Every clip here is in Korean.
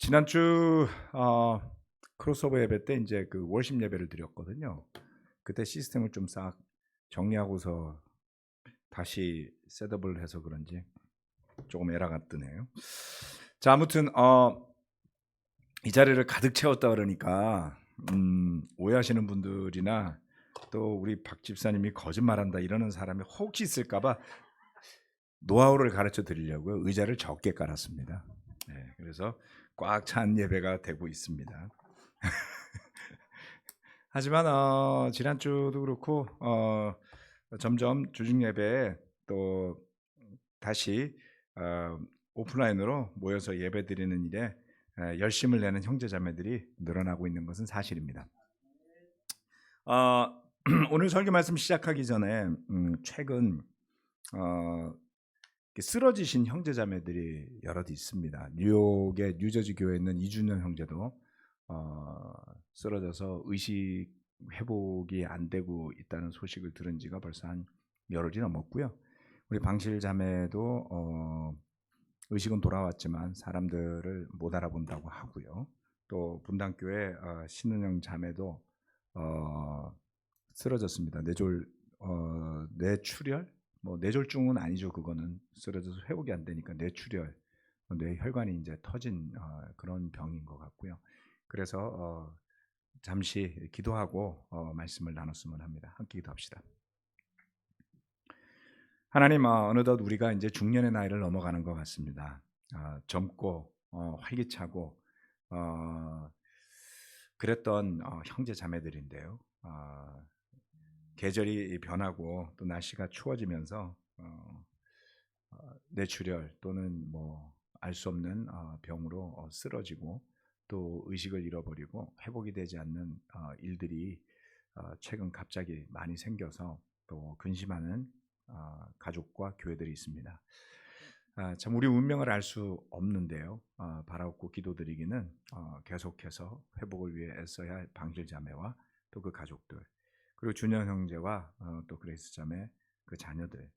지난주 크로스오버 예배 때 이제 그 월십 예배를 드렸거든요. 그때 시스템을 좀 싹 정리하고서 다시 셋업을 해서 그런지 조금 에러가 뜨네요. 자, 아무튼 이 자리를 가득 채웠다 그러니까 오해하시는 분들이나 또 우리 박 집사님이 거짓말한다 이러는 사람이 혹시 있을까봐 노하우를 가르쳐 드리려고요. 의자를 적게 깔았습니다. 네, 그래서 꽉 찬 예배가 되고 있습니다. 하지만 지난주도 그렇고 점점 주중 예배에 또 다시 오프라인으로 모여서 예배 드리는 일에 열심을 내는 형제자매들이 늘어나고 있는 것은 사실입니다. 오늘 설교 말씀 시작하기 전에 최근 쓰러지신 형제자매들이 여럿 있습니다. 뉴욕의 뉴저지 교회에 있는 이준현 형제도 쓰러져서 의식 회복이 안 되고 있다는 소식을 들은 지가 벌써 한 열흘이 넘었고요. 우리 방실 자매도 의식은 돌아왔지만 사람들을 못 알아본다고 하고요. 또 분당교회 신은영 자매도 쓰러졌습니다. 뇌출혈? 뭐 뇌졸중은 아니죠. 그거는 쓰러져서 회복이 안 되니까 뇌출혈, 뇌혈관이 이제 터진 그런 병인 것 같고요. 그래서 잠시 기도하고 말씀을 나눴으면 합니다. 함께 기도합시다. 하나님, 어느덧 우리가 이제 중년의 나이를 넘어가는 것 같습니다. 젊고 활기차고 그랬던 형제 자매들인데요. 계절이 변하고 또 날씨가 추워지면서 뇌출혈 또는 뭐 알 수 없는 병으로 쓰러지고 또 의식을 잃어버리고 회복이 되지 않는 일들이 최근 갑자기 많이 생겨서 또 근심하는 가족과 교회들이 있습니다. 참 우리 운명을 알 수 없는데요. 바라옵고 기도드리기는 계속해서 회복을 위해 애써야 할 방실 자매와 또 그 가족들, 그리고 준현 형제와 또 그레이스 자매 그 자녀들,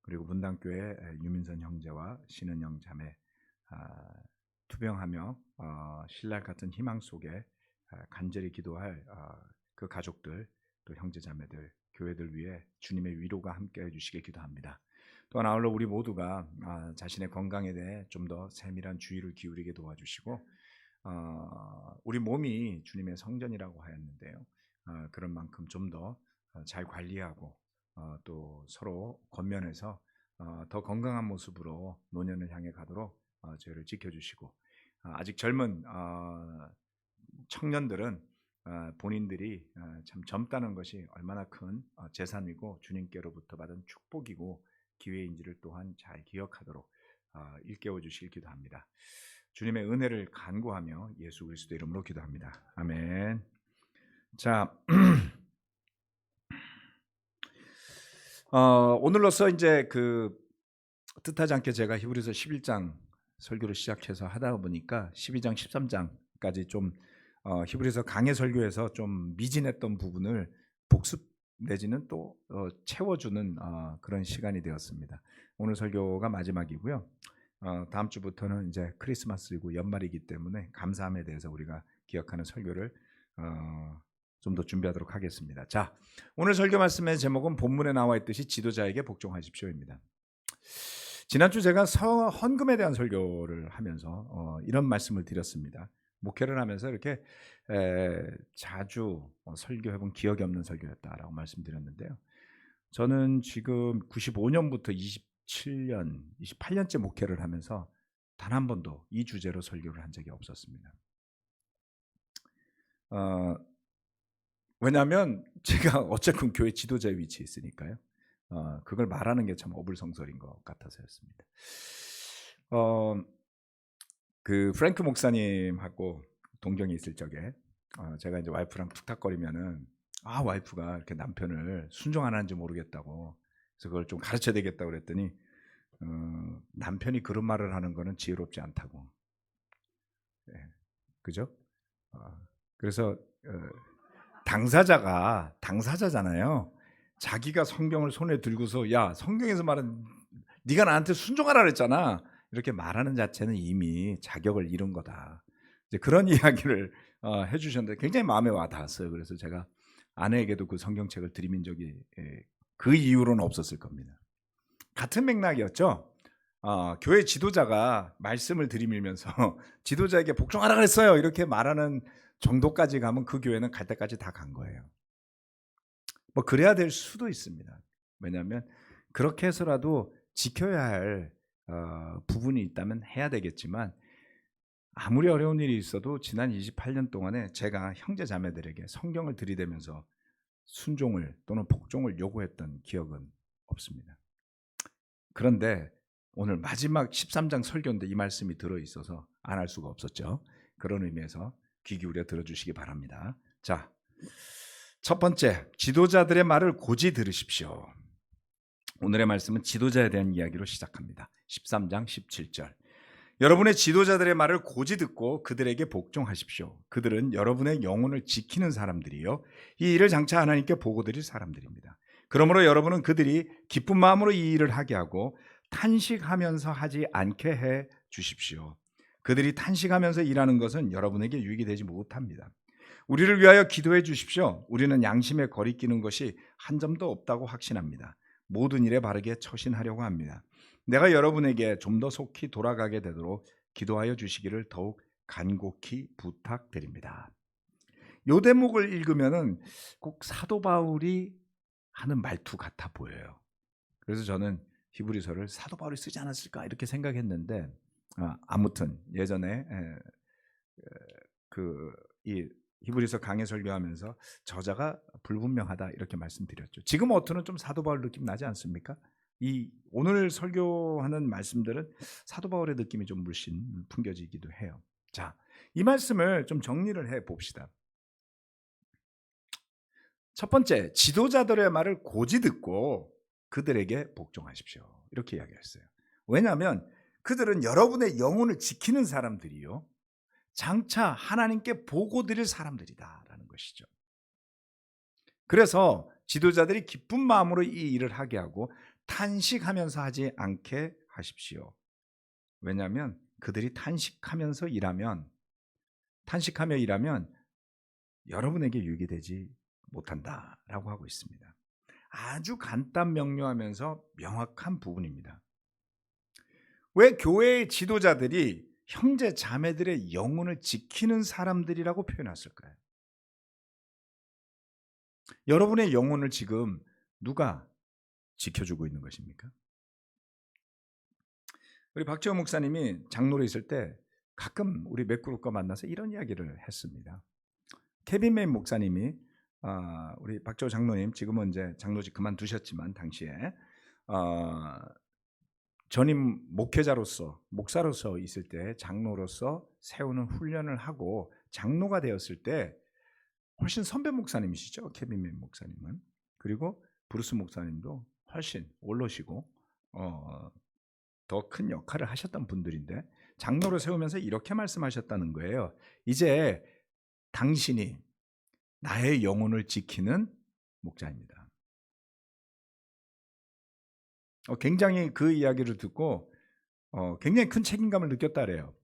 그리고 분당교회 유민선 형제와 신은영 자매, 투병하며 신랄 같은 희망 속에 간절히 기도할 그 가족들, 또 형제 자매들, 교회들 위해 주님의 위로가 함께해 주시길 기도합니다. 또한 아울러 우리 모두가 자신의 건강에 대해 좀 더 세밀한 주의를 기울이게 도와주시고, 우리 몸이 주님의 성전이라고 하였는데요. 그런 만큼 좀 더 잘 관리하고 또 서로 권면해서 더 건강한 모습으로 노년을 향해 가도록 저희를 지켜주시고, 아직 젊은 청년들은 본인들이 참 젊다는 것이 얼마나 큰 재산이고 주님께로부터 받은 축복이고 기회인지를 또한 잘 기억하도록 일깨워 주시길 기도합니다. 주님의 은혜를 간구하며 예수 그리스도 이름으로 기도합니다. 아멘. 자, 오늘로서 이제 그 뜻하지 않게 제가 히브리서 11장 설교를 시작해서 하다 보니까 12장, 13장까지 좀 히브리서 강해 설교에서 좀 미진했던 부분을 복습 내지는 또 채워주는 그런 시간이 되었습니다. 오늘 설교가 마지막이고요. 다음 주부터는 이제 크리스마스이고 연말이기 때문에 감사함에 대해서 우리가 기억하는 설교를 좀 더 준비하도록 하겠습니다. 자, 오늘 설교 말씀의 제목은 본문에 나와 있듯이 지도자에게 복종하십시오입니다. 지난주 제가 헌금에 대한 설교를 하면서 이런 말씀을 드렸습니다. 목회를 하면서 이렇게 자주 설교해본 기억이 없는 설교였다라고 말씀드렸는데요. 저는 지금 95년부터 27년, 28년째 목회를 하면서 단 한 번도 이 주제로 설교를 한 적이 없었습니다. 왜냐하면 제가 어쨌든 교회 지도자의 위치에 있으니까요. 그걸 말하는 게 참 어불성설인 것 같아서였습니다. 그 프랭크 목사님하고 동경에 있을 적에 제가 이제 와이프랑 툭탁거리면은 와이프가 이렇게 남편을 순종 안 하는지 모르겠다고, 그래서 그걸 좀 가르쳐야 되겠다고 그랬더니 남편이 그런 말을 하는 거는 지혜롭지 않다고. 네, 그죠? 그래서 당사자잖아요. 자기가 성경을 손에 들고서 야, 성경에서 말은 네가 나한테 순종하라 그랬잖아, 이렇게 말하는 자체는 이미 자격을 잃은 거다. 이제 그런 이야기를 해주셨는데 굉장히 마음에 와 닿았어요. 그래서 제가 아내에게도 그 성경책을 드리민 적이 그 이후로는 없었을 겁니다. 같은 맥락이었죠. 교회 지도자가 말씀을 들이밀면서 지도자에게 복종하라 그랬어요. 이렇게 말하는 정도까지 가면 그 교회는 갈 때까지 다 간 거예요. 뭐 그래야 될 수도 있습니다. 왜냐하면 그렇게 해서라도 지켜야 할 부분이 있다면 해야 되겠지만 아무리 어려운 일이 있어도 지난 28년 동안에 제가 형제 자매들에게 성경을 들이대면서 순종을 또는 복종을 요구했던 기억은 없습니다. 그런데 오늘 마지막 13장 설교인데 이 말씀이 들어있어서 안 할 수가 없었죠. 그런 의미에서 귀 기울여 들어주시기 바랍니다. 자, 첫 번째, 지도자들의 말을 고지 들으십시오. 오늘의 말씀은 지도자에 대한 이야기로 시작합니다. 13장 17절. 여러분의 지도자들의 말을 고지 듣고 그들에게 복종하십시오. 그들은 여러분의 영혼을 지키는 사람들이요, 이 일을 장차 하나님께 보고드릴 사람들입니다. 그러므로 여러분은 그들이 기쁜 마음으로 이 일을 하게 하고 탄식하면서 하지 않게 해 주십시오. 그들이 탄식하면서 일하는 것은 여러분에게 유익이 되지 못합니다. 우리를 위하여 기도해 주십시오. 우리는 양심에 거리끼는 것이 한 점도 없다고 확신합니다. 모든 일에 바르게 처신하려고 합니다. 내가 여러분에게 좀 더 속히 돌아가게 되도록 기도하여 주시기를 더욱 간곡히 부탁드립니다. 이 대목을 읽으면은 꼭 사도 바울이 하는 말투 같아 보여요. 그래서 저는 히브리서를 사도 바울이 쓰지 않았을까 이렇게 생각했는데 아무튼 예전에 이 히브리서 강해 설교하면서 저자가 불분명하다 이렇게 말씀드렸죠. 지금 어투는 좀 사도 바울 느낌 나지 않습니까? 이 오늘 설교하는 말씀들은 사도 바울의 느낌이 좀 물씬 풍겨지기도 해요. 자, 이 말씀을 좀 정리를 해 봅시다. 첫 번째, 지도자들의 말을 고지 듣고 그들에게 복종하십시오. 이렇게 이야기했어요. 왜냐하면 그들은 여러분의 영혼을 지키는 사람들이요, 장차 하나님께 보고 드릴 사람들이다라는 것이죠. 그래서 지도자들이 기쁜 마음으로 이 일을 하게 하고 탄식하면서 하지 않게 하십시오. 왜냐하면 그들이 탄식하며 일하면 여러분에게 유익이 되지 못한다라고 하고 있습니다. 아주 간단 명료하면서 명확한 부분입니다. 왜 교회의 지도자들이 형제 자매들의 영혼을 지키는 사람들이라고 표현했을까요? 여러분의 영혼을 지금 누가 지켜주고 있는 것입니까? 우리 박지원 목사님이 장로로 있을 때 가끔 우리 맥그룹과 만나서 이런 이야기를 했습니다. 케빈 메인 목사님이 우리 박지원 장로님 지금은 이제 장로직 그만두셨지만 당시에 전임 목회자로서 목사로서 있을 때 장로로서 세우는 훈련을 하고 장로가 되었을 때 훨씬 선배 목사님이시죠, 케빈 메인 목사님은. 그리고 브루스 목사님도 훨씬 올로시고 더 큰 역할을 하셨던 분들인데 장로로 세우면서 이렇게 말씀하셨다는 거예요. 이제 당신이 나의 영혼을 지키는 목자입니다. 굉장히 그 이야기를 듣고 굉장히 큰 책임감을 느꼈다래요.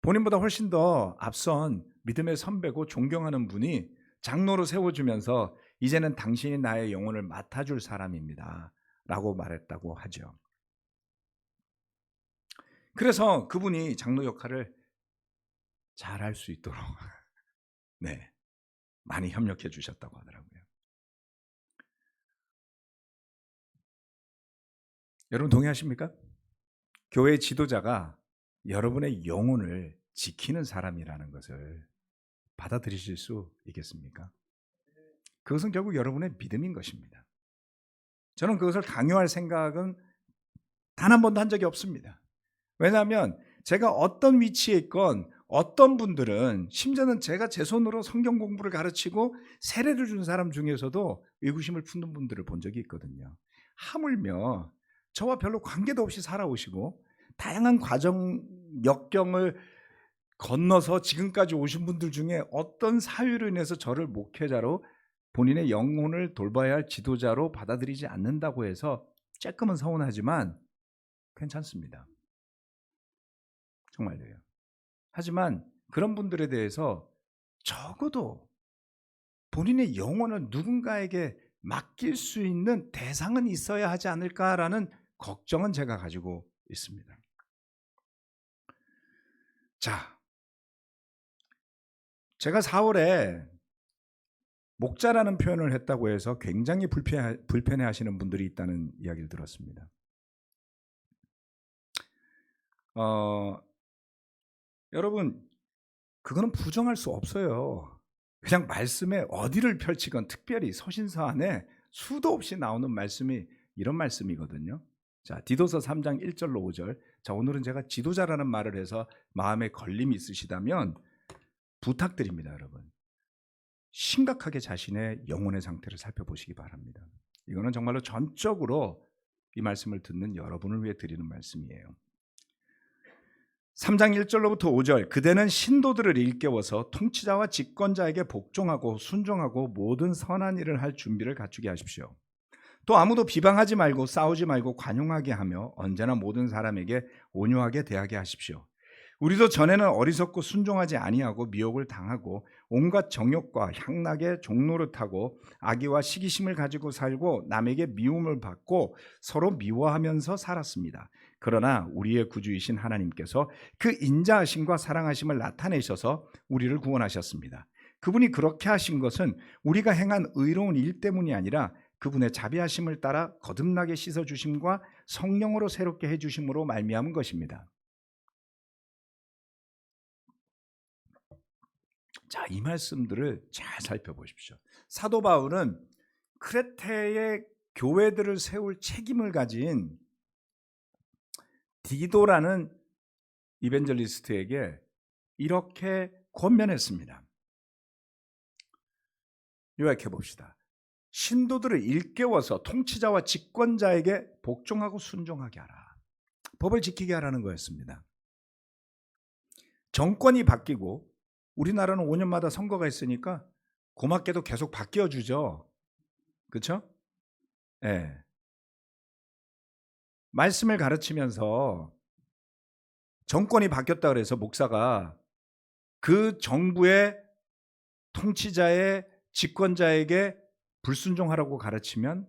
본인보다 훨씬 더 앞선 믿음의 선배고 존경하는 분이 장로로 세워주면서 이제는 당신이 나의 영혼을 맡아줄 사람입니다 라고 말했다고 하죠. 그래서 그분이 장로 역할을 잘할 수 있도록 네, 많이 협력해 주셨다고 하더라고요. 여러분 동의하십니까? 교회 지도자가 여러분의 영혼을 지키는 사람이라는 것을 받아들이실 수 있겠습니까? 그것은 결국 여러분의 믿음인 것입니다. 저는 그것을 강요할 생각은 단 한 번도 한 적이 없습니다. 왜냐하면 제가 어떤 위치에 있건 어떤 분들은 심지어는 제가 제 손으로 성경 공부를 가르치고 세례를 준 사람 중에서도 의구심을 품는 분들을 본 적이 있거든요. 하물며 저와 별로 관계도 없이 살아오시고 다양한 과정 역경을 건너서 지금까지 오신 분들 중에 어떤 사유로 인해서 저를 목회자로 본인의 영혼을 돌봐야 할 지도자로 받아들이지 않는다고 해서 조금은 서운하지만 괜찮습니다. 정말로요. 하지만 그런 분들에 대해서 적어도 본인의 영혼을 누군가에게 맡길 수 있는 대상은 있어야 하지 않을까라는 걱정은 제가 가지고 있습니다. 자, 제가 4월에 목자라는 표현을 했다고 해서 굉장히 불편해 하시는 분들이 있다는 이야기를 들었습니다. 여러분, 그거는 부정할 수 없어요. 그냥 말씀에 어디를 펼치건 특별히 서신서 안에 수도 없이 나오는 말씀이 이런 말씀이거든요. 자, 디도서 3장 1절로 5절. 자, 오늘은 제가 지도자라는 말을 해서 마음에 걸림이 있으시다면 부탁드립니다, 여러분. 심각하게 자신의 영혼의 상태를 살펴보시기 바랍니다. 이거는 정말로 전적으로 이 말씀을 듣는 여러분을 위해 드리는 말씀이에요. 3장 1절로부터 5절. 그대는 신도들을 일깨워서 통치자와 집권자에게 복종하고 순종하고 모든 선한 일을 할 준비를 갖추게 하십시오. 또 아무도 비방하지 말고 싸우지 말고 관용하게 하며 언제나 모든 사람에게 온유하게 대하게 하십시오. 우리도 전에는 어리석고 순종하지 아니하고 미혹을 당하고 온갖 정욕과 향락에 종노릇하고 악의와 시기심을 가지고 살고 남에게 미움을 받고 서로 미워하면서 살았습니다. 그러나 우리의 구주이신 하나님께서 그 인자하심과 사랑하심을 나타내셔서 우리를 구원하셨습니다. 그분이 그렇게 하신 것은 우리가 행한 의로운 일 때문이 아니라 그분의 자비하심을 따라 거듭나게 씻어주심과 성령으로 새롭게 해주심으로 말미암은 것입니다. 자, 이 말씀들을 잘 살펴보십시오. 사도 바울은 크레테의 교회들을 세울 책임을 가진 디도라는 이벤젤리스트에게 이렇게 권면했습니다. 요약해 봅시다. 신도들을 일깨워서 통치자와 집권자에게 복종하고 순종하게 하라. 법을 지키게 하라는 거였습니다. 정권이 바뀌고 우리나라는 5년마다 선거가 있으니까 고맙게도 계속 바뀌어주죠. 그렇죠? 네. 말씀을 가르치면서 정권이 바뀌었다 그래서 목사가 그 정부의 통치자의 집권자에게 불순종하라고 가르치면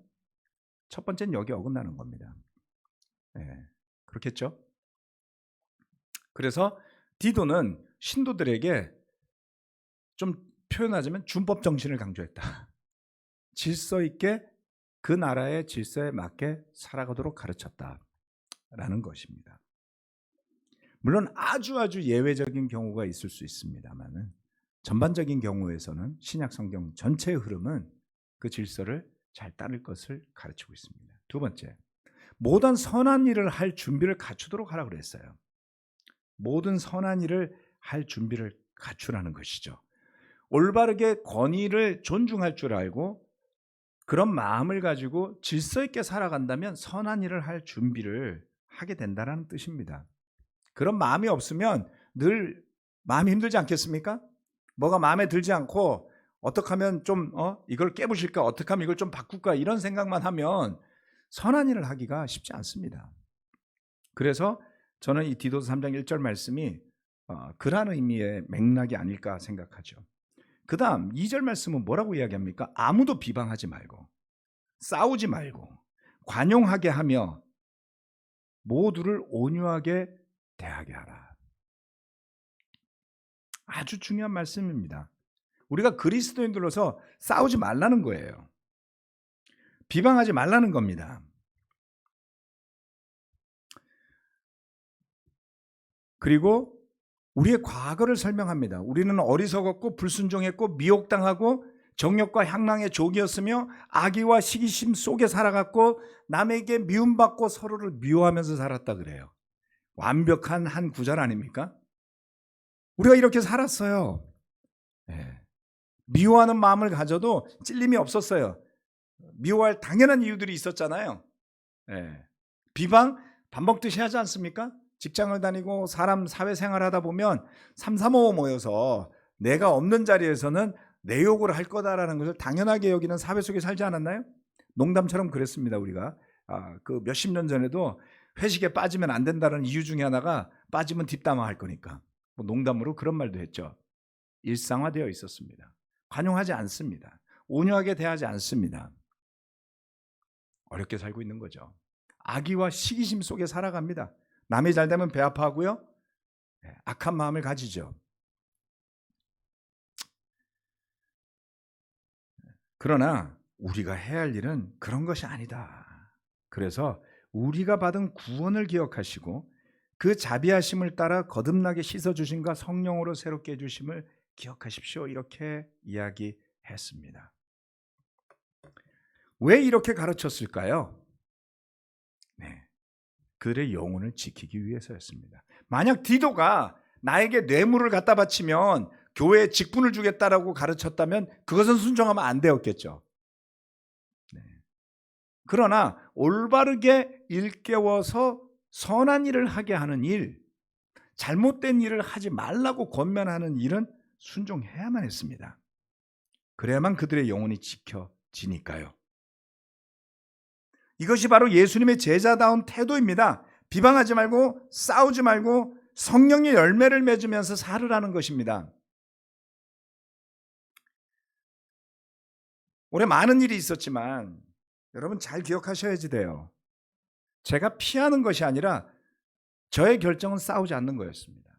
첫 번째는 여기 어긋나는 겁니다. 네. 그렇겠죠? 그래서 디도는 신도들에게 좀 표현하자면 준법 정신을 강조했다. 질서 있게 그 나라의 질서에 맞게 살아가도록 가르쳤다라는 것입니다. 물론 아주 예외적인 경우가 있을 수 있습니다만은 전반적인 경우에서는 신약 성경 전체의 흐름은 그 질서를 잘 따를 것을 가르치고 있습니다. 두 번째, 모든 선한 일을 할 준비를 갖추도록 하라고 그랬어요. 모든 선한 일을 할 준비를 갖추라는 것이죠. 올바르게 권위를 존중할 줄 알고 그런 마음을 가지고 질서 있게 살아간다면 선한 일을 할 준비를 하게 된다는 뜻입니다. 그런 마음이 없으면 늘 마음이 힘들지 않겠습니까? 뭐가 마음에 들지 않고 어떻게 하면 좀 이걸 깨부실까, 어떻게 하면 이걸 좀 바꿀까 이런 생각만 하면 선한 일을 하기가 쉽지 않습니다. 그래서 저는 이 디도서 3장 1절 말씀이 그런 의미의 맥락이 아닐까 생각하죠. 그 다음 2절 말씀은 뭐라고 이야기합니까? 아무도 비방하지 말고 싸우지 말고 관용하게 하며 모두를 온유하게 대하게 하라. 아주 중요한 말씀입니다. 우리가 그리스도인들로서 싸우지 말라는 거예요. 비방하지 말라는 겁니다. 그리고 우리의 과거를 설명합니다. 우리는 어리석었고 불순종했고 미혹당하고 정욕과 향락의 족이었으며 악의와 시기심 속에 살아갔고 남에게 미움받고 서로를 미워하면서 살았다 그래요. 완벽한 한 구절 아닙니까? 우리가 이렇게 살았어요. 네. 미워하는 마음을 가져도 찔림이 없었어요. 미워할 당연한 이유들이 있었잖아요. 네. 비방 밥 먹듯이 하지 않습니까? 직장을 다니고 사회생활 하다 보면 3, 4, 5 모여서 내가 없는 자리에서는 내 욕을 할 거다라는 것을 당연하게 여기는 사회 속에 살지 않았나요? 농담처럼 그랬습니다. 우리가 그 몇십 년 전에도 회식에 빠지면 안 된다는 이유 중에 하나가 빠지면 뒷담화 할 거니까. 뭐 농담으로 그런 말도 했죠. 일상화되어 있었습니다. 관용하지 않습니다. 온유하게 대하지 않습니다. 어렵게 살고 있는 거죠. 악의와 시기심 속에 살아갑니다. 남이 잘 되면 배 아파하고요. 악한 마음을 가지죠. 그러나 우리가 해야 할 일은 그런 것이 아니다. 그래서 우리가 받은 구원을 기억하시고 그 자비하심을 따라 거듭나게 씻어주심과 성령으로 새롭게 해주심을 기억하십시오. 이렇게 이야기했습니다. 왜 이렇게 가르쳤을까요? 네, 그들의 영혼을 지키기 위해서였습니다. 만약 디도가 나에게 뇌물을 갖다 바치면 교회에 직분을 주겠다라고 가르쳤다면 그것은 순종하면 안 되었겠죠. 네. 그러나 올바르게 일깨워서 선한 일을 하게 하는 일, 잘못된 일을 하지 말라고 권면하는 일은 순종해야만 했습니다. 그래야만 그들의 영혼이 지켜지니까요. 이것이 바로 예수님의 제자다운 태도입니다. 비방하지 말고 싸우지 말고 성령의 열매를 맺으면서 살으라는 것입니다. 올해 많은 일이 있었지만 여러분 잘 기억하셔야지 돼요. 제가 피하는 것이 아니라 저의 결정은 싸우지 않는 거였습니다.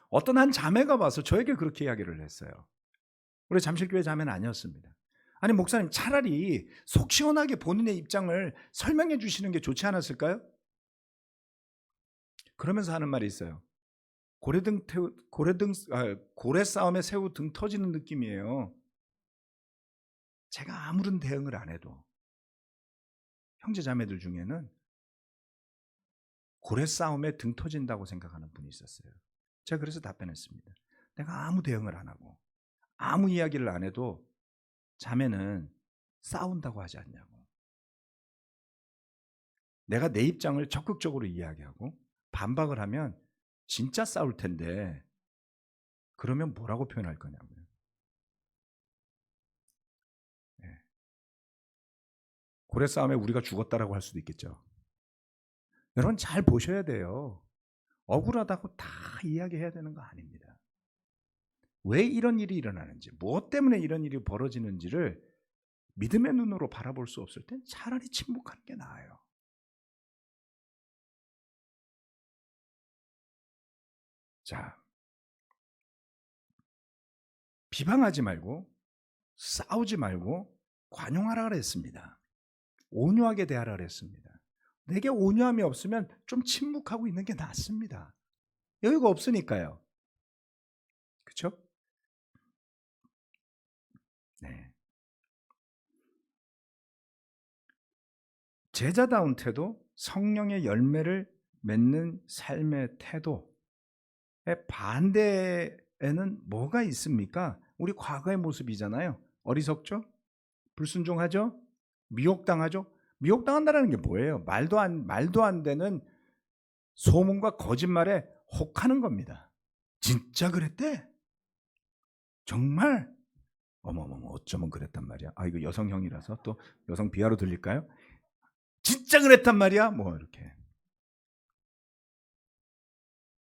어떤 한 자매가 와서 저에게 그렇게 이야기를 했어요. 우리 잠실교회 자매는 아니었습니다. 아니 목사님, 차라리 속 시원하게 본인의 입장을 설명해 주시는 게 좋지 않았을까요? 그러면서 하는 말이 있어요. 고래 싸움에 새우 등 터지는 느낌이에요. 제가 아무런 대응을 안 해도 형제 자매들 중에는 고래 싸움에 등 터진다고 생각하는 분이 있었어요. 제가 그래서 답변했습니다. 내가 아무 대응을 안 하고 아무 이야기를 안 해도 자매는 싸운다고 하지 않냐고. 내가 내 입장을 적극적으로 이야기하고 반박을 하면 진짜 싸울 텐데 그러면 뭐라고 표현할 거냐고요. 네. 고래 싸움에 우리가 죽었다라고 할 수도 있겠죠. 여러분 잘 보셔야 돼요. 억울하다고 다 이야기해야 되는 거 아닙니다. 왜 이런 일이 일어나는지, 무엇 때문에 이런 일이 벌어지는지를 믿음의 눈으로 바라볼 수 없을 땐 차라리 침묵하는 게 나아요. 자, 비방하지 말고 싸우지 말고 관용하라 그랬습니다. 온유하게 대하라 그랬습니다. 내게 온유함이 없으면 좀 침묵하고 있는 게 낫습니다. 여유가 없으니까요. 그렇죠? 네. 제자다운 태도, 성령의 열매를 맺는 삶의 태도의 반대에는 뭐가 있습니까? 우리 과거의 모습이잖아요. 어리석죠? 불순종하죠? 미혹당하죠? 미혹당한다는 게 뭐예요? 말도 안 되는 소문과 거짓말에 혹하는 겁니다. 진짜 그랬대? 정말? 어머머머, 어쩌면 그랬단 말이야. 아, 이거 여성형이라서 또 여성 비하로 들릴까요? 진짜 그랬단 말이야? 뭐 이렇게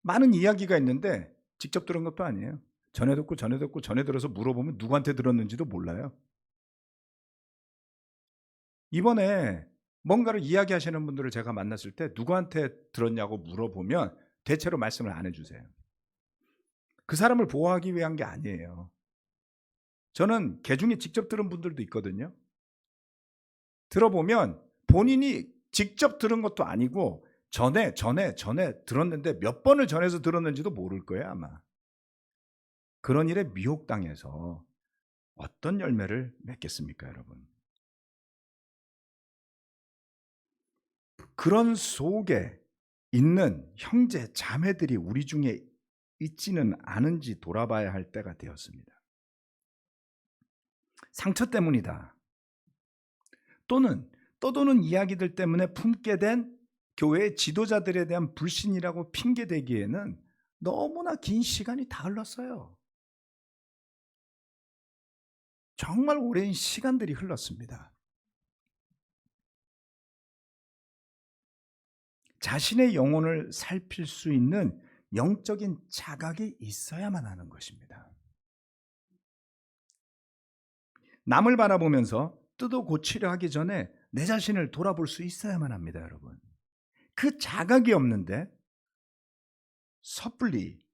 많은 이야기가 있는데 직접 들은 것도 아니에요. 전에 듣고 전에 들어서 물어보면 누구한테 들었는지도 몰라요. 이번에 뭔가를 이야기하시는 분들을 제가 만났을 때 누구한테 들었냐고 물어보면 대체로 말씀을 안 해주세요. 그 사람을 보호하기 위한 게 아니에요. 저는 개중에 직접 들은 분들도 있거든요. 들어보면 본인이 직접 들은 것도 아니고 전에 들었는데 몇 번을 전해서 들었는지도 모를 거예요 아마. 그런 일에 미혹당해서 어떤 열매를 맺겠습니까 여러분? 그런 속에 있는 형제 자매들이 우리 중에 있지는 않은지 돌아봐야 할 때가 되었습니다. 상처 때문이다. 또는 떠도는 이야기들 때문에 품게 된 교회의 지도자들에 대한 불신이라고 핑계대기에는 너무나 긴 시간이 다 흘렀어요. 정말 오랜 시간들이 흘렀습니다. 자신의 영혼을 살필 수 있는 영적인 자각이 있어야만 하는 것입니다. 남을 바라보면서 뜯어 고치려 하기 전에 내 자신을 돌아볼 수 있어야만 합니다, 여러분. 그 자각이 없는데 섣불리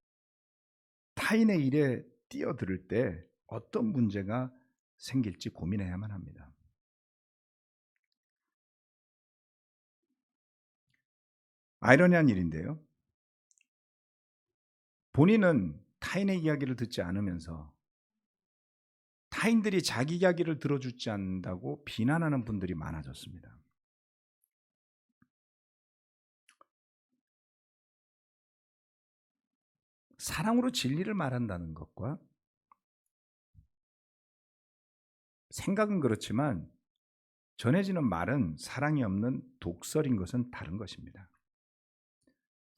타인의 일에 뛰어들 때 어떤 문제가 생길지 고민해야만 합니다. 아이러니한 일인데요. 본인은 타인의 이야기를 듣지 않으면서 타인들이 자기 이야기를 들어주지 않는다고 비난하는 분들이 많아졌습니다. 사랑으로 진리를 말한다는 것과 생각은 그렇지만 전해지는 말은 사랑이 없는 독설인 것은 다른 것입니다.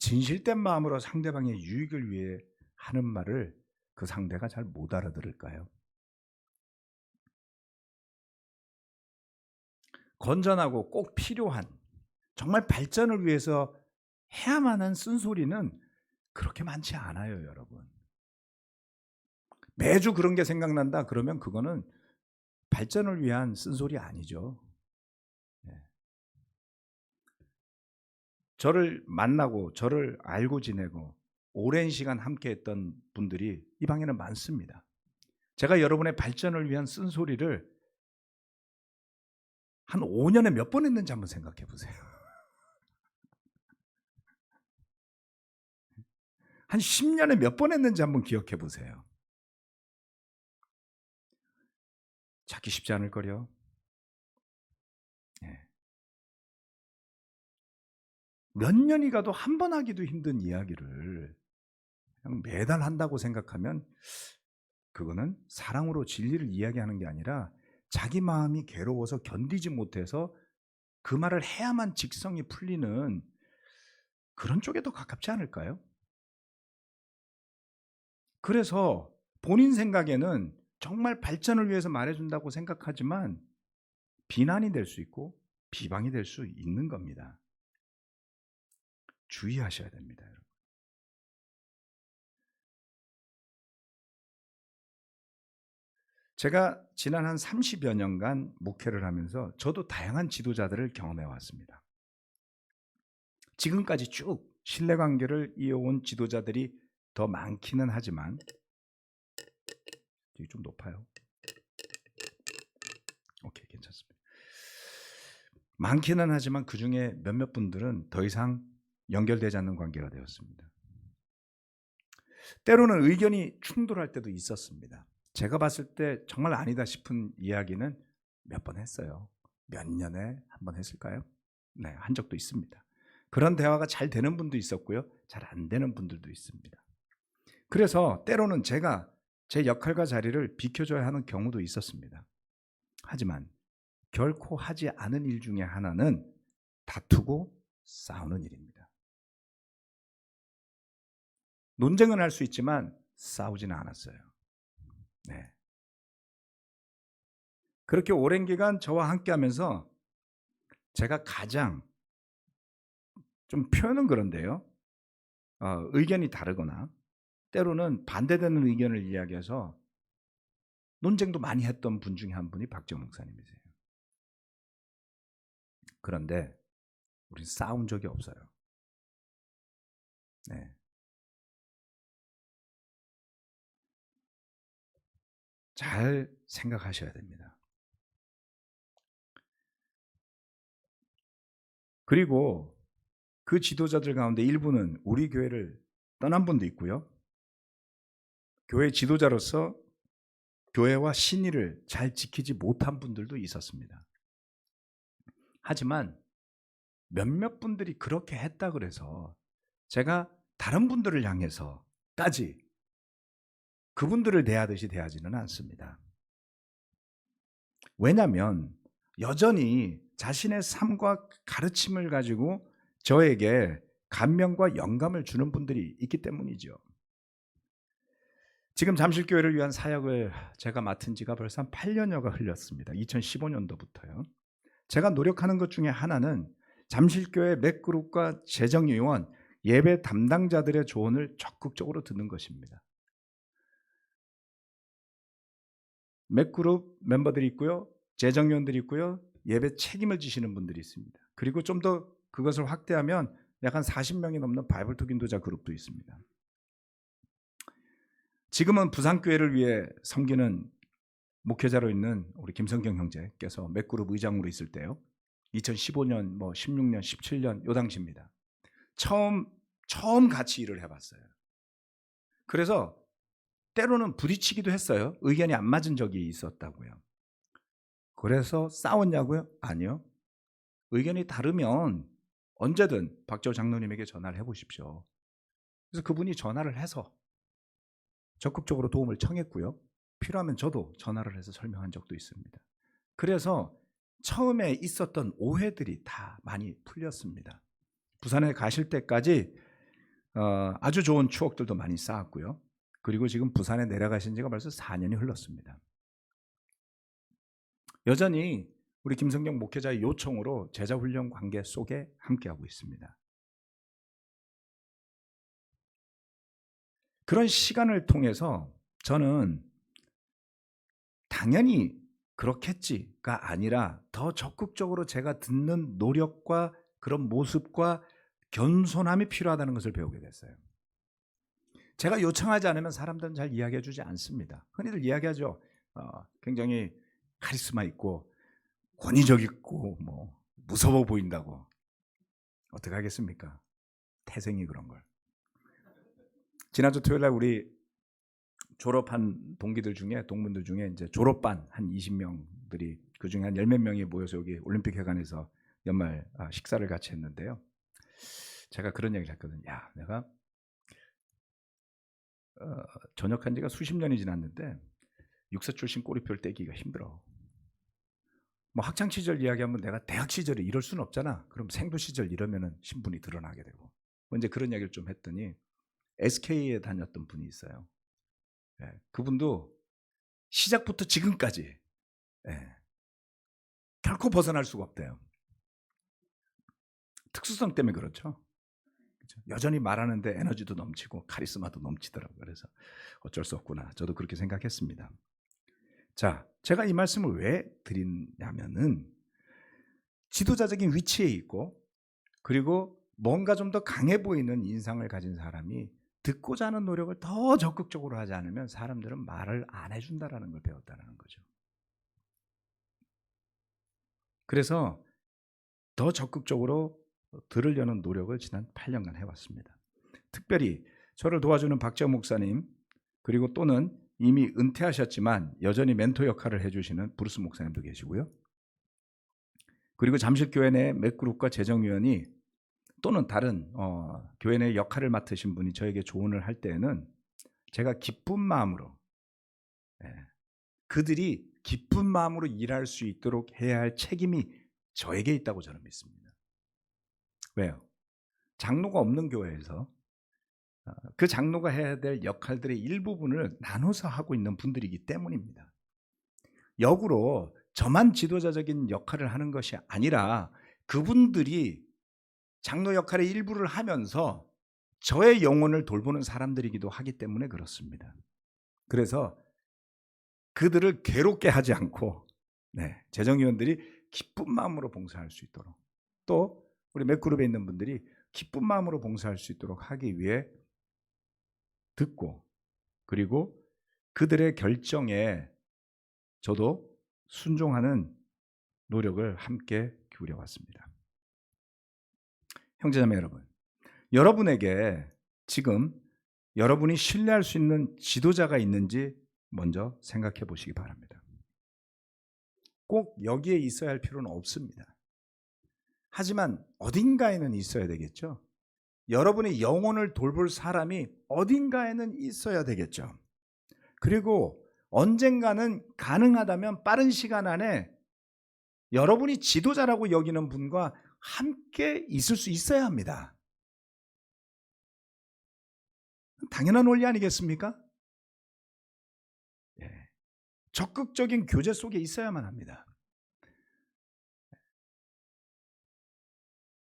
진실된 마음으로 상대방의 유익을 위해 하는 말을 그 상대가 잘 못 알아들을까요? 건전하고 꼭 필요한, 정말 발전을 위해서 해야만 하는 쓴소리는 그렇게 많지 않아요, 여러분. 매주 그런 게 생각난다 그러면 그거는 발전을 위한 쓴소리 아니죠. 저를 만나고 저를 알고 지내고 오랜 시간 함께 했던 분들이 이 방에는 많습니다. 제가 여러분의 발전을 위한 쓴소리를 한 5년에 몇 번 했는지 한번 생각해 보세요. 한 10년에 몇 번 했는지 한번 기억해 보세요. 찾기 쉽지 않을 거요. 몇 년이 가도 한 번 하기도 힘든 이야기를 그냥 매달 한다고 생각하면 그거는 사랑으로 진리를 이야기하는 게 아니라 자기 마음이 괴로워서 견디지 못해서 그 말을 해야만 직성이 풀리는 그런 쪽에 더 가깝지 않을까요? 그래서 본인 생각에는 정말 발전을 위해서 말해준다고 생각하지만 비난이 될 수 있고 비방이 될 수 있는 겁니다. 주의하셔야 됩니다, 여러분. 제가 지난 한 30여 년간 목회를 하면서 저도 다양한 지도자들을 경험해 왔습니다. 지금까지 쭉 신뢰관계를 이어온 지도자들이 더 많기는 하지만 좀 높아요. 오케이, 괜찮습니다. 많기는 하지만 그중에 몇몇 분들은 더 이상 연결되지 않는 관계가 되었습니다. 때로는 의견이 충돌할 때도 있었습니다. 제가 봤을 때 정말 아니다 싶은 이야기는 몇 번 했어요. 몇 년에 한 번 했을까요? 네, 한 적도 있습니다. 그런 대화가 잘 되는 분도 있었고요. 잘 안 되는 분들도 있습니다. 그래서 때로는 제가 제 역할과 자리를 비켜줘야 하는 경우도 있었습니다. 하지만 결코 하지 않은 일 중에 하나는 다투고 싸우는 일입니다. 논쟁은 할 수 있지만 싸우지는 않았어요. 네. 그렇게 오랜 기간 저와 함께 하면서 제가 가장 좀 표현은 그런데요. 의견이 다르거나 때로는 반대되는 의견을 이야기해서 논쟁도 많이 했던 분 중에 한 분이 박지영 목사님이세요. 그런데 우리 싸운 적이 없어요. 네. 잘 생각하셔야 됩니다. 그리고 그 지도자들 가운데 일부는 우리 교회를 떠난 분도 있고요. 교회 지도자로서 교회와 신의를 잘 지키지 못한 분들도 있었습니다. 하지만 몇몇 분들이 그렇게 했다 그래서 제가 다른 분들을 향해서까지 그분들을 대하듯이 대하지는 않습니다. 왜냐하면 여전히 자신의 삶과 가르침을 가지고 저에게 감명과 영감을 주는 분들이 있기 때문이죠. 지금 잠실교회를 위한 사역을 제가 맡은 지가 벌써 한 8년여가 흘렀습니다. 2015년도부터요. 제가 노력하는 것 중에 하나는 잠실교회 맥그룹과 재정요원 예배 담당자들의 조언을 적극적으로 듣는 것입니다. 맥그룹 멤버들이 있고요. 재정위원들이 있고요. 예배 책임을 지시는 분들이 있습니다. 그리고 좀 더 그것을 확대하면 약 한 40명이 넘는 바이블 톡 인도자 그룹도 있습니다. 지금은 부산교회를 위해 섬기는 목회자로 있는 우리 김성경 형제께서 맥그룹 의장으로 있을 때요. 2015년, 16년, 17년 요 당시입니다. 처음 같이 일을 해봤어요. 그래서 때로는 부딪히기도 했어요. 의견이 안 맞은 적이 있었다고요. 그래서 싸웠냐고요? 아니요. 의견이 다르면 언제든 박재호 장로님에게 전화를 해보십시오. 그래서 그분이 전화를 해서 적극적으로 도움을 청했고요. 필요하면 저도 전화를 해서 설명한 적도 있습니다. 그래서 처음에 있었던 오해들이 다 많이 풀렸습니다. 부산에 가실 때까지 아주 좋은 추억들도 많이 쌓았고요. 그리고 지금 부산에 내려가신 지가 벌써 4년이 흘렀습니다. 여전히 우리 김성경 목회자의 요청으로 제자훈련 관계 속에 함께하고 있습니다. 그런 시간을 통해서 저는 당연히 그렇겠지가 아니라 더 적극적으로 제가 듣는 노력과 그런 모습과 겸손함이 필요하다는 것을 배우게 됐어요. 제가 요청하지 않으면 사람들은 잘 이야기해 주지 않습니다. 흔히들 이야기하죠. 굉장히 카리스마 있고 권위적 있고 무서워 보인다고. 어떻게 하겠습니까? 태생이 그런 걸. 지난주 토요일 날 우리 졸업한 동기들 중에 동문들 중에 이제 졸업반 한 20명들이 그 중에 한 10몇 명이 모여서 여기 올림픽 회관에서 연말 식사를 같이 했는데요. 제가 그런 얘기를 했거든요. 야, 내가 전역한 지가 수십 년이 지났는데 육사 출신 꼬리표를 떼기가 힘들어. 학창 시절 이야기하면 내가 대학 시절에 이럴 수는 없잖아. 그럼 생도 시절 이러면은 신분이 드러나게 되고. 이제 그런 얘기를 좀 했더니 SK에 다녔던 분이 있어요. 예, 그분도 시작부터 지금까지 결코 벗어날 수가 없대요. 특수성 때문에 그렇죠. 여전히 말하는데 에너지도 넘치고 카리스마도 넘치더라고요. 그래서 어쩔 수 없구나. 저도 그렇게 생각했습니다. 자, 제가 이 말씀을 왜 드리냐면은 지도자적인 위치에 있고 그리고 뭔가 좀 더 강해 보이는 인상을 가진 사람이 듣고자 하는 노력을 더 적극적으로 하지 않으면 사람들은 말을 안 해준다는 걸 배웠다는 거죠. 그래서 더 적극적으로 들으려는 노력을 지난 8년간 해왔습니다. 특별히 저를 도와주는 박재호 목사님 그리고 또는 이미 은퇴하셨지만 여전히 멘토 역할을 해주시는 브루스 목사님도 계시고요. 그리고 잠실교회 내 맥그룹과 재정위원이 또는 다른 교회 내 역할을 맡으신 분이 저에게 조언을 할 때에는 제가 기쁜 마음으로 그들이 기쁜 마음으로 일할 수 있도록 해야 할 책임이 저에게 있다고 저는 믿습니다. 왜요? 장로가 없는 교회에서 그 장로가 해야 될 역할들의 일부분을 나눠서 하고 있는 분들이기 때문입니다. 역으로 저만 지도자적인 역할을 하는 것이 아니라 그분들이 장로 역할의 일부를 하면서 저의 영혼을 돌보는 사람들이기도 하기 때문에 그렇습니다. 그래서 그들을 괴롭게 하지 않고 재정위원들이 기쁜 마음으로 봉사할 수 있도록 또 우리 맥그룹에 있는 분들이 기쁜 마음으로 봉사할 수 있도록 하기 위해 듣고 그리고 그들의 결정에 저도 순종하는 노력을 함께 기울여 왔습니다. 형제자매 여러분, 여러분에게 지금 여러분이 신뢰할 수 있는 지도자가 있는지 먼저 생각해 보시기 바랍니다. 꼭 여기에 있어야 할 필요는 없습니다. 하지만 어딘가에는 있어야 되겠죠. 여러분의 영혼을 돌볼 사람이 어딘가에는 있어야 되겠죠. 그리고 언젠가는 가능하다면 빠른 시간 안에 여러분이 지도자라고 여기는 분과 함께 있을 수 있어야 합니다. 당연한 원리 아니겠습니까? 적극적인 교제 속에 있어야만 합니다.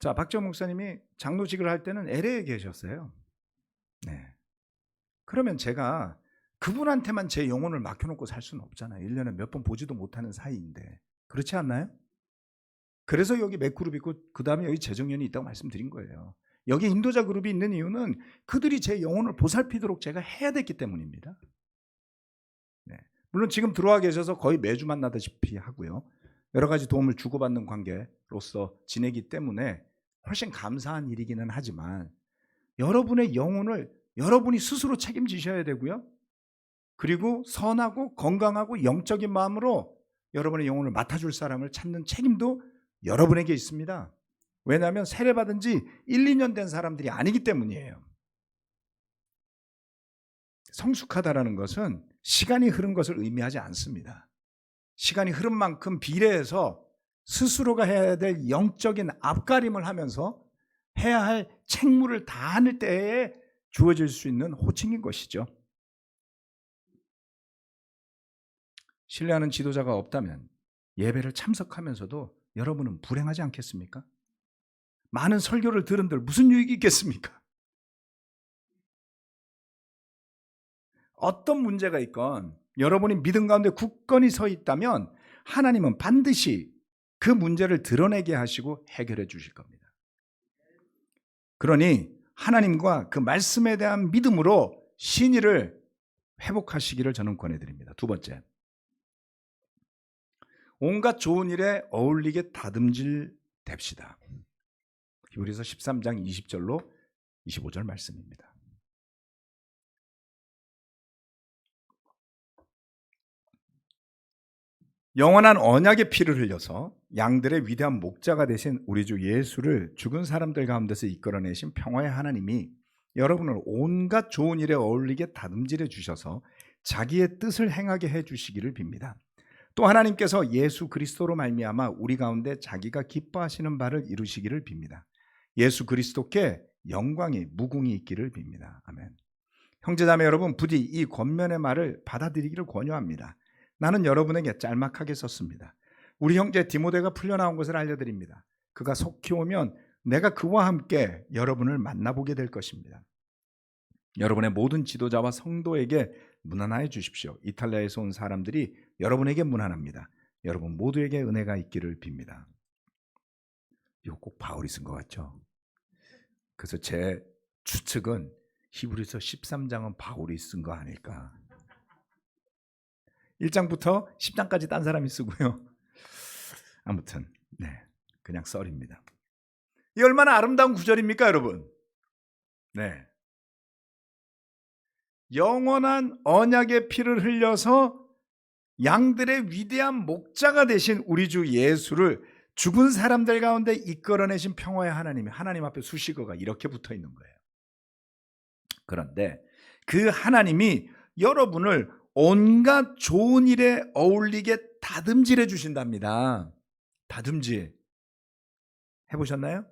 자, 박재호 목사님이 장로직을 할 때는 LA에 계셨어요. 네. 그러면 제가 그분한테만 제 영혼을 맡겨놓고 살 수는 없잖아요. 1년에 몇 번 보지도 못하는 사이인데. 그렇지 않나요? 그래서 여기 맥그룹이 있고 그 다음에 여기 재정연이 있다고 말씀드린 거예요. 여기 인도자 그룹이 있는 이유는 그들이 제 영혼을 보살피도록 제가 해야 됐기 때문입니다. 네. 물론 지금 들어와 계셔서 거의 매주 만나다시피 하고요. 여러 가지 도움을 주고받는 관계로서 지내기 때문에 훨씬 감사한 일이기는 하지만 여러분의 영혼을 여러분이 스스로 책임지셔야 되고요. 그리고 선하고 건강하고 영적인 마음으로 여러분의 영혼을 맡아줄 사람을 찾는 책임도 여러분에게 있습니다. 왜냐하면 세례받은 지 1, 2년 된 사람들이 아니기 때문이에요. 성숙하다라는 것은 시간이 흐른 것을 의미하지 않습니다. 시간이 흐른 만큼 비례해서 스스로가 해야 될 영적인 앞가림을 하면서 해야 할 책무를 다하는 때에 주어질 수 있는 호칭인 것이죠. 신뢰하는 지도자가 없다면 예배를 참석하면서도 여러분은 불행하지 않겠습니까? 많은 설교를 들은들 무슨 유익이 있겠습니까? 어떤 문제가 있건 여러분이 믿음 가운데 굳건히 서 있다면 하나님은 반드시 그 문제를 드러내게 하시고 해결해 주실 겁니다. 그러니 하나님과 그 말씀에 대한 믿음으로 신의를 회복하시기를 저는 권해드립니다. 두 번째, 온갖 좋은 일에 어울리게 다듬질 됩시다. 히브리서 13장 20절로 25절 말씀입니다. 영원한 언약의 피를 흘려서 양들의 위대한 목자가 되신 우리 주 예수를 죽은 사람들 가운데서 이끌어내신 평화의 하나님이 여러분을 온갖 좋은 일에 어울리게 다듬질해 주셔서 자기의 뜻을 행하게 해 주시기를 빕니다. 또 하나님께서 예수 그리스도로 말미암아 우리 가운데 자기가 기뻐하시는 바를 이루시기를 빕니다. 예수 그리스도께 영광이 무궁히 있기를 빕니다. 아멘. 형제자매 여러분, 부디 이 권면의 말을 받아들이기를 권유합니다. 나는 여러분에게 짤막하게 썼습니다. 우리 형제 디모데가 풀려나온 것을 알려드립니다. 그가 속히 오면 내가 그와 함께 여러분을 만나보게 될 것입니다. 여러분의 모든 지도자와 성도에게 문안하여 주십시오. 이탈리아에서 온 사람들이 여러분에게 문안합니다. 여러분 모두에게 은혜가 있기를 빕니다. 이거 꼭 바울이 쓴 것 같죠? 그래서 제 추측은 히브리서 13장은 바울이 쓴 거 아닐까. 1장부터 10장까지 딴 사람이 쓰고요. 아무튼 그냥 썰입니다. 이 얼마나 아름다운 구절입니까, 여러분? 네. 영원한 언약의 피를 흘려서 양들의 위대한 목자가 되신 우리 주 예수를 죽은 사람들 가운데 이끌어내신 평화의 하나님이 하나님 앞에 수식어가 이렇게 붙어 있는 거예요. 그런데 그 하나님이 여러분을 온갖 좋은 일에 어울리게 다듬질해 주신답니다. 다듬질 해보셨나요?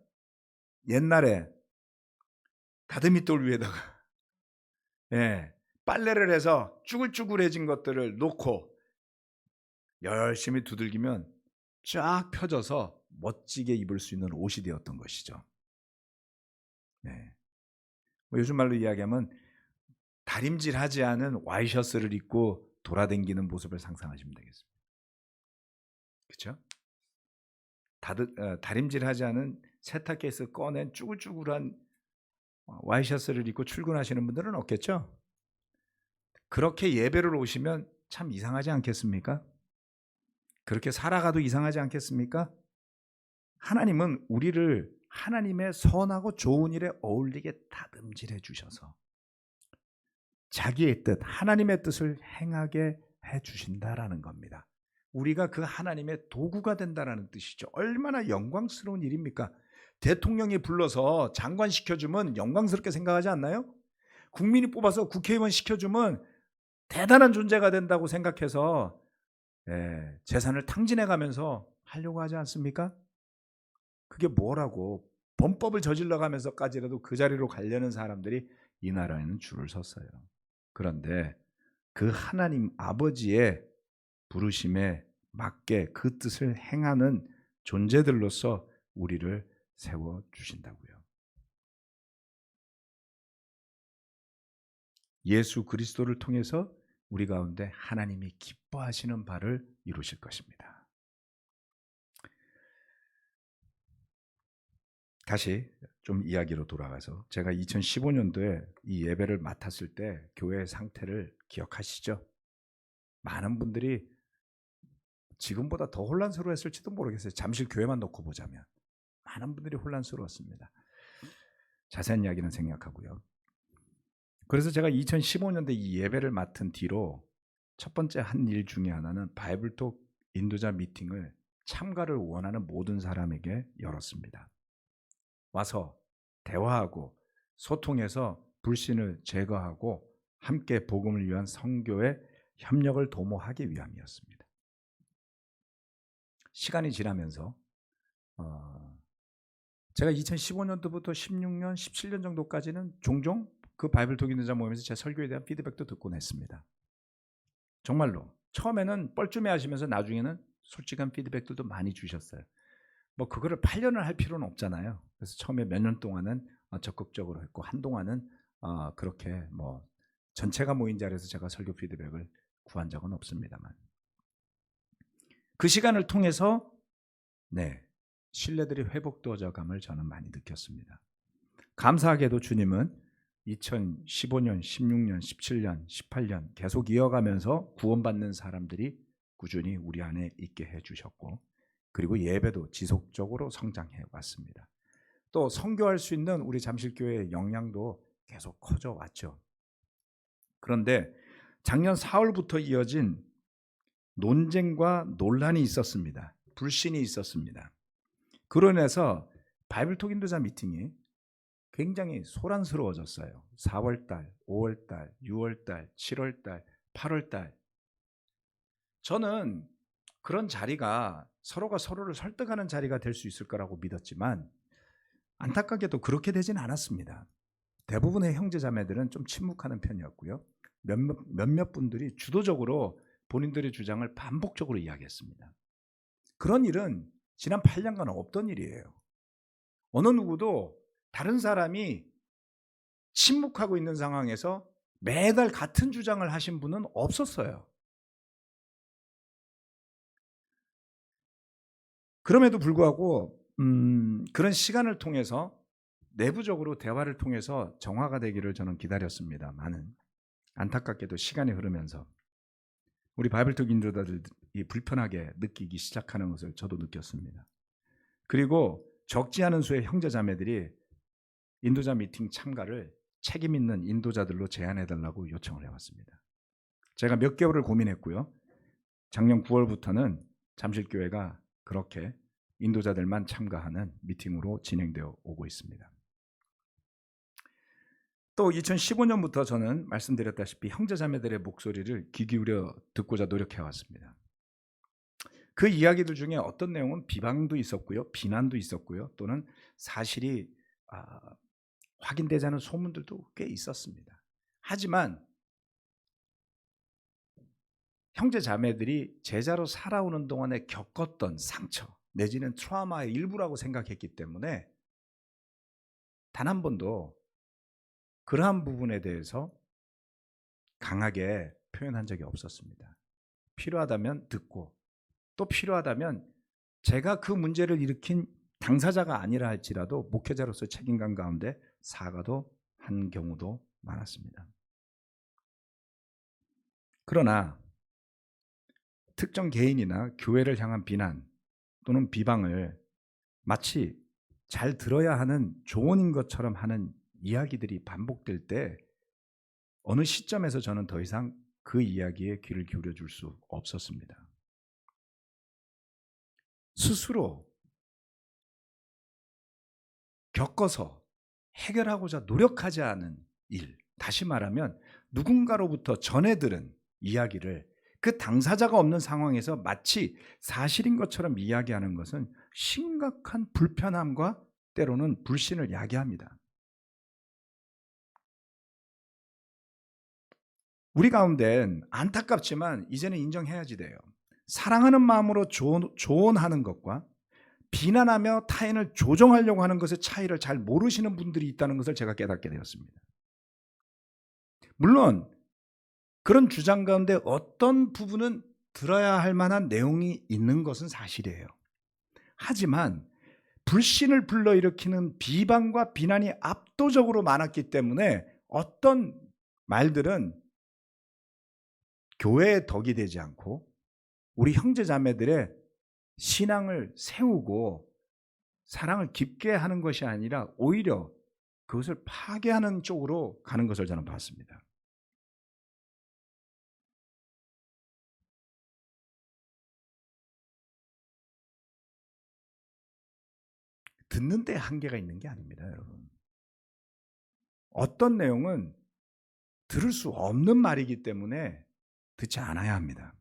옛날에 다듬이돌 위에다가 빨래를 해서 쭈글쭈글해진 것들을 놓고 열심히 두들기면 쫙 펴져서 멋지게 입을 수 있는 옷이 되었던 것이죠. 요즘 말로 이야기하면 다림질하지 않은 와이셔츠를 입고 돌아다니는 모습을 상상하시면 되겠습니다. 그렇죠? 다림질하지 않은 세탁기에서 꺼낸 쭈글쭈글한 와이셔츠를 입고 출근하시는 분들은 없겠죠? 그렇게 예배를 오시면 참 이상하지 않겠습니까? 그렇게 살아가도 이상하지 않겠습니까? 하나님은 우리를 하나님의 선하고 좋은 일에 어울리게 다듬질해 주셔서 자기의 뜻, 하나님의 뜻을 행하게 해 주신다라는 겁니다. 우리가 그 하나님의 도구가 된다라는 뜻이죠. 얼마나 영광스러운 일입니까? 대통령이 불러서 장관 시켜주면 영광스럽게 생각하지 않나요? 국민이 뽑아서 국회의원 시켜주면 대단한 존재가 된다고 생각해서 재산을 탕진해가면서 하려고 하지 않습니까? 그게 뭐라고 범법을 저질러가면서까지라도 그 자리로 가려는 사람들이 이 나라에는 줄을 섰어요. 그런데 그 하나님 아버지의 부르심에 맞게 그 뜻을 행하는 존재들로서 우리를 세워주신다고요. 예수 그리스도를 통해서 우리 가운데 하나님이 기뻐하시는 바를 이루실 것입니다. 다시 좀 이야기로 돌아가서 제가 2015년도에 이 예배를 맡았을 때 교회의 상태를 기억하시죠? 많은 분들이 지금보다 더 혼란스러워했을지도 모르겠어요. 잠실 교회만 놓고 보자면 많은 분들이 혼란스러웠습니다. 자세한 이야기는 생략하고요. 그래서 제가 2015년도에 이 예배를 맡은 뒤로 첫 번째 한 일 중에 하나는 바이블톡 인도자 미팅을 참가를 원하는 모든 사람에게 열었습니다. 와서 대화하고 소통해서 불신을 제거하고 함께 복음을 위한 선교의 협력을 도모하기 위함이었습니다. 시간이 지나면서 제가 2015년도부터 16년, 17년 정도까지는 종종 그 바이블톡 인도자 모임에서 제 설교에 대한 피드백도 듣곤 했습니다. 정말로 처음에는 뻘쭘해 하시면서 나중에는 솔직한 피드백들도 많이 주셨어요. 뭐 그거를 8년을 할 필요는 없잖아요. 그래서 처음에 몇 년 동안은 적극적으로 했고 한동안은 그렇게 뭐 전체가 모인 자리에서 제가 설교 피드백을 구한 적은 없습니다만 그 시간을 통해서 신뢰들이 회복되어져 감을 저는 많이 느꼈습니다. 감사하게도 주님은 2015년, 16년, 17년, 18년 계속 이어가면서 구원받는 사람들이 꾸준히 우리 안에 있게 해주셨고 그리고 예배도 지속적으로 성장해 왔습니다. 또 선교할 수 있는 우리 잠실교회의 역량도 계속 커져 왔죠. 그런데 작년 4월부터 이어진 논쟁과 논란이 있었습니다. 불신이 있었습니다. 그로 인해서 바이블톡 인도자 미팅이 굉장히 소란스러워졌어요. 4월달, 5월달, 6월달, 7월달, 8월달. 저는 그런 자리가 서로가 서로를 설득하는 자리가 될 수 있을 거라고 믿었지만 안타깝게도 그렇게 되진 않았습니다. 대부분의 형제자매들은 좀 침묵하는 편이었고요. 몇몇 분들이 주도적으로 본인들의 주장을 반복적으로 이야기했습니다. 그런 일은 지난 8년간 없던 일이에요. 어느 누구도 다른 사람이 침묵하고 있는 상황에서 매달 같은 주장을 하신 분은 없었어요. 그럼에도 불구하고 그런 시간을 통해서 내부적으로 대화를 통해서 정화가 되기를 저는 기다렸습니다만은 안타깝게도 시간이 흐르면서 우리 바이블톡 인도자들이 불편하게 느끼기 시작하는 것을 저도 느꼈습니다. 그리고 적지 않은 수의 형제자매들이 인도자 미팅 참가를 책임 있는 인도자들로 제안해달라고 요청을 해왔습니다. 제가 몇 개월을 고민했고요. 작년 9월부터는 잠실교회가 그렇게 인도자들만 참가하는 미팅으로 진행되어 오고 있습니다. 또 2015년부터 저는 말씀드렸다시피 형제자매들의 목소리를 귀 기울여 듣고자 노력해왔습니다. 그 이야기들 중에 어떤 내용은 비방도 있었고요. 비난도 있었고요. 또는 사실이 확인되지 않은 소문들도 꽤 있었습니다. 하지만 형제자매들이 제자로 살아오는 동안에 겪었던 상처 내지는 트라우마의 일부라고 생각했기 때문에 단 한 번도 그러한 부분에 대해서 강하게 표현한 적이 없었습니다. 필요하다면 듣고 또 필요하다면 제가 그 문제를 일으킨 당사자가 아니라 할지라도 목회자로서 책임감 가운데 사과도 한 경우도 많았습니다. 그러나 특정 개인이나 교회를 향한 비난 또는 비방을 마치 잘 들어야 하는 조언인 것처럼 하는 이야기들이 반복될 때 어느 시점에서 저는 더 이상 그 이야기에 귀를 기울여 줄 수 없었습니다. 스스로 겪어서 해결하고자 노력하지 않은 일, 다시 말하면 누군가로부터 전해 들은 이야기를 그 당사자가 없는 상황에서 마치 사실인 것처럼 이야기하는 것은 심각한 불편함과 때로는 불신을 야기합니다. 우리 가운데는 안타깝지만 이제는 인정해야지 돼요. 사랑하는 마음으로 조언하는 것과 비난하며 타인을 조정하려고 하는 것의 차이를 잘 모르시는 분들이 있다는 것을 제가 깨닫게 되었습니다. 물론 그런 주장 가운데 어떤 부분은 들어야 할 만한 내용이 있는 것은 사실이에요. 하지만 불신을 불러일으키는 비방과 비난이 압도적으로 많았기 때문에 어떤 말들은 교회의 덕이 되지 않고 우리 형제자매들의 신앙을 세우고 사랑을 깊게 하는 것이 아니라 오히려 그것을 파괴하는 쪽으로 가는 것을 저는 봤습니다. 듣는 데 한계가 있는 게 아닙니다, 여러분. 어떤 내용은 들을 수 없는 말이기 때문에 듣지 않아야 합니다.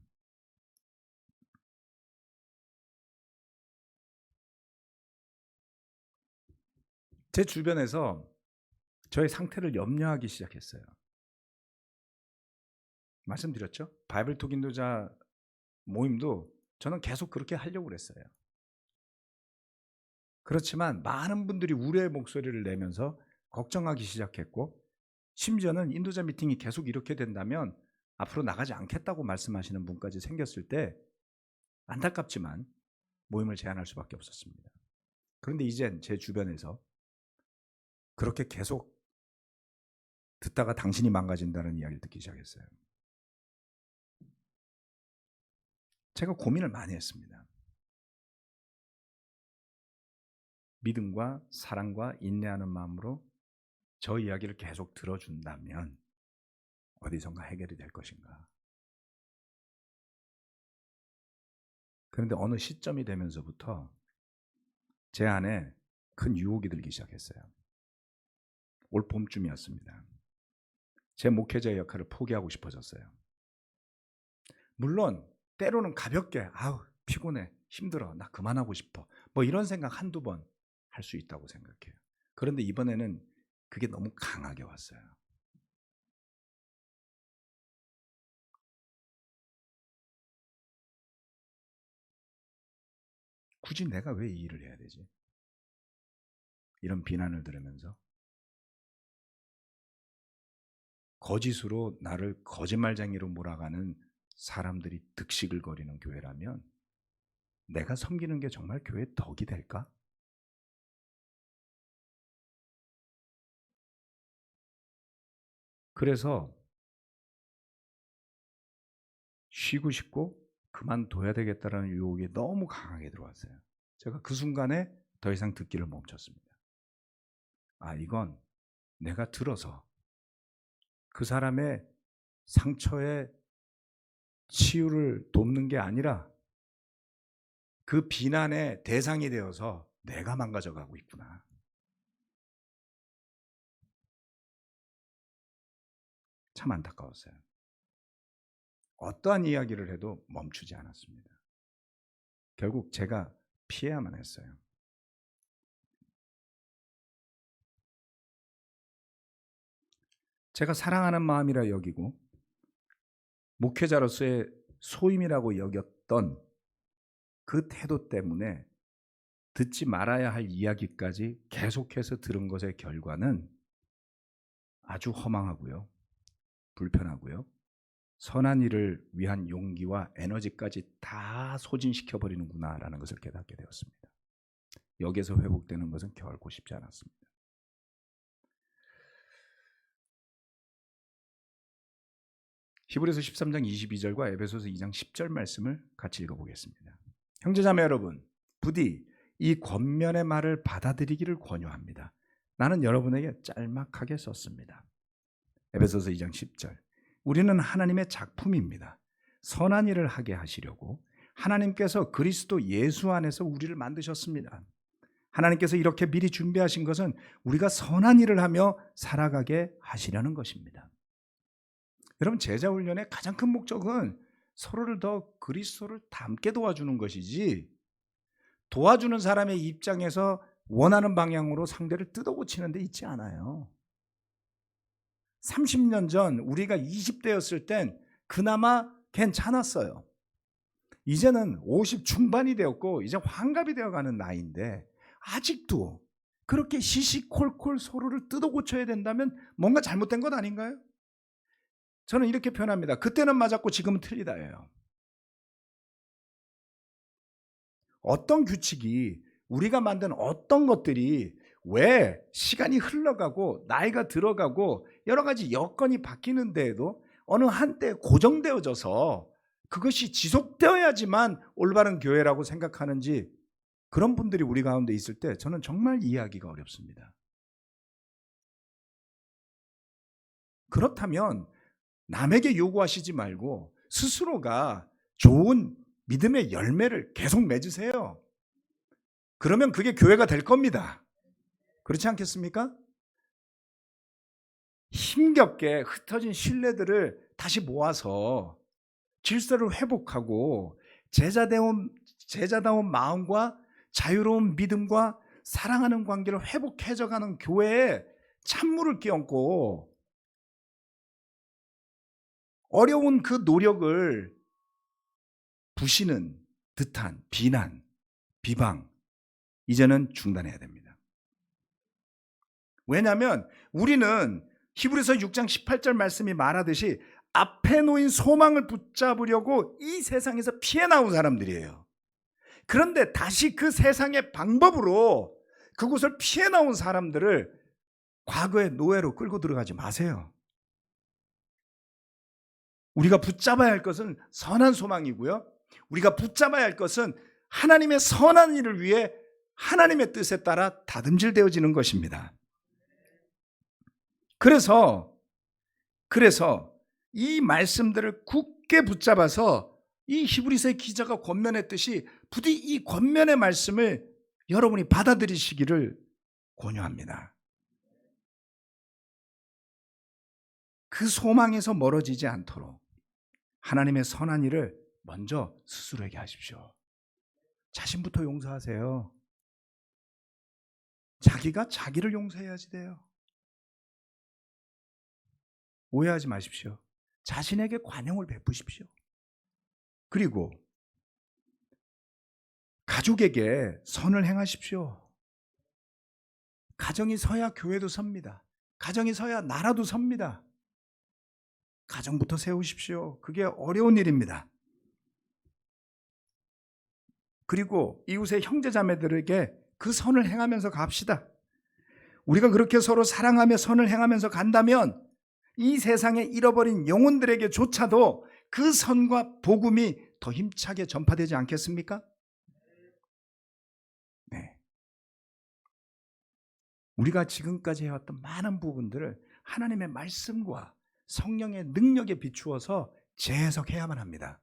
제 주변에서 저의 상태를 염려하기 시작했어요. 말씀드렸죠? 바이블톡 인도자 모임도 저는 계속 그렇게 하려고 그랬어요. 그렇지만 많은 분들이 우려의 목소리를 내면서 걱정하기 시작했고, 심지어는 인도자 미팅이 계속 이렇게 된다면 앞으로 나가지 않겠다고 말씀하시는 분까지 생겼을 때 안타깝지만 모임을 제한할 수밖에 없었습니다. 그런데 이젠 제 주변에서 그렇게 계속 듣다가 당신이 망가진다는 이야기를 듣기 시작했어요. 제가 고민을 많이 했습니다. 믿음과 사랑과 인내하는 마음으로 저 이야기를 계속 들어준다면 어디선가 해결이 될 것인가. 그런데 어느 시점이 되면서부터 제 안에 큰 유혹이 들기 시작했어요. 올 봄쯤이었습니다. 제 목회자의 역할을 포기하고 싶어졌어요. 물론 때로는 가볍게 아우 피곤해 힘들어 나 그만하고 싶어 뭐 이런 생각 한두 번 할 수 있다고 생각해요. 그런데 이번에는 그게 너무 강하게 왔어요. 굳이 내가 왜 이 일을 해야 되지? 이런 비난을 들으면서 거짓으로 나를 거짓말쟁이로 몰아가는 사람들이 득식을 거리는 교회라면 내가 섬기는 게 정말 교회의 덕이 될까? 그래서 쉬고 싶고 그만둬야 되겠다라는 유혹이 너무 강하게 들어왔어요. 제가 그 순간에 더 이상 듣기를 멈췄습니다. 아, 이건 내가 들어서 그 사람의 상처에 치유를 돕는 게 아니라 그 비난의 대상이 되어서 내가 망가져가고 있구나. 참 안타까웠어요. 어떠한 이야기를 해도 멈추지 않았습니다. 결국 제가 피해야만 했어요. 제가 사랑하는 마음이라 여기고 목회자로서의 소임이라고 여겼던 그 태도 때문에 듣지 말아야 할 이야기까지 계속해서 들은 것의 결과는 아주 허망하고요. 불편하고요. 선한 일을 위한 용기와 에너지까지 다 소진시켜버리는구나라는 것을 깨닫게 되었습니다. 여기에서 회복되는 것은 결코 쉽지 않았습니다. 히브리서 13장 22절과 에베소서 2장 10절 말씀을 같이 읽어보겠습니다. 형제자매 여러분, 부디 이 권면의 말을 받아들이기를 권유합니다. 나는 여러분에게 짤막하게 썼습니다. 에베소서 2장 10절. 우리는 하나님의 작품입니다. 선한 일을 하게 하시려고 하나님께서 그리스도 예수 안에서 우리를 만드셨습니다. 하나님께서 이렇게 미리 준비하신 것은 우리가 선한 일을 하며 살아가게 하시려는 것입니다. 여러분, 제자훈련의 가장 큰 목적은 서로를 더 그리스도를 닮게 도와주는 것이지 도와주는 사람의 입장에서 원하는 방향으로 상대를 뜯어고치는 데 있지 않아요. 30년 전 우리가 20대였을 땐 그나마 괜찮았어요. 이제는 50 중반이 되었고 이제 환갑이 되어가는 나이인데 아직도 그렇게 시시콜콜 서로를 뜯어고쳐야 된다면 뭔가 잘못된 것 아닌가요? 저는 이렇게 표현합니다. 그때는 맞았고 지금은 틀리다예요. 어떤 규칙이, 우리가 만든 어떤 것들이 왜 시간이 흘러가고 나이가 들어가고 여러 가지 여건이 바뀌는데에도 어느 한때 고정되어져서 그것이 지속되어야지만 올바른 교회라고 생각하는지, 그런 분들이 우리 가운데 있을 때 저는 정말 이해하기가 어렵습니다. 그렇다면 남에게 요구하시지 말고 스스로가 좋은 믿음의 열매를 계속 맺으세요. 그러면 그게 교회가 될 겁니다. 그렇지 않겠습니까? 힘겹게 흩어진 신뢰들을 다시 모아서 질서를 회복하고 제자다운 마음과 자유로운 믿음과 사랑하는 관계를 회복해져가는 교회에 찬물을 끼얹고 어려운 그 노력을 부시는 듯한 비난, 비방, 이제는 중단해야 됩니다. 왜냐하면 우리는 히브리서 6장 18절 말씀이 말하듯이 앞에 놓인 소망을 붙잡으려고 이 세상에서 피해 나온 사람들이에요. 그런데 다시 그 세상의 방법으로 그곳을 피해 나온 사람들을 과거의 노예로 끌고 들어가지 마세요. 우리가 붙잡아야 할 것은 선한 소망이고요. 우리가 붙잡아야 할 것은 하나님의 선한 일을 위해 하나님의 뜻에 따라 다듬질되어지는 것입니다. 그래서 이 말씀들을 굳게 붙잡아서 이 히브리서의 기자가 권면했듯이 부디 이 권면의 말씀을 여러분이 받아들이시기를 권유합니다. 그 소망에서 멀어지지 않도록 하나님의 선한 일을 먼저 스스로에게 하십시오. 자신부터 용서하세요. 자기가 자기를 용서해야지 돼요. 오해하지 마십시오. 자신에게 관용을 베푸십시오. 그리고 가족에게 선을 행하십시오. 가정이 서야 교회도 섭니다. 가정이 서야 나라도 섭니다. 가정부터 세우십시오. 그게 어려운 일입니다. 그리고 이웃의 형제자매들에게 그 선을 행하면서 갑시다. 우리가 그렇게 서로 사랑하며 선을 행하면서 간다면 이 세상에 잃어버린 영혼들에게조차도 그 선과 복음이 더 힘차게 전파되지 않겠습니까? 네. 우리가 지금까지 해왔던 많은 부분들을 하나님의 말씀과 성령의 능력에 비추어서 재해석해야만 합니다.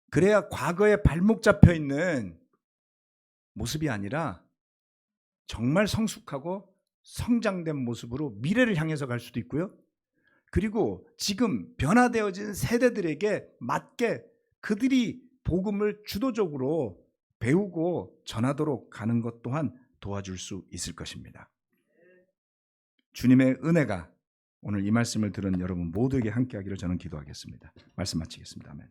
그래야 과거에 발목 잡혀 있는 모습이 아니라 정말 성숙하고 성장된 모습으로 미래를 향해서 갈 수도 있고요. 그리고 지금 변화되어진 세대들에게 맞게 그들이 복음을 주도적으로 배우고 전하도록 가는 것 또한 도와줄 수 있을 것입니다. 주님의 은혜가 오늘 이 말씀을 들은 여러분 모두에게 함께하기를 저는 기도하겠습니다. 말씀 마치겠습니다. 아멘.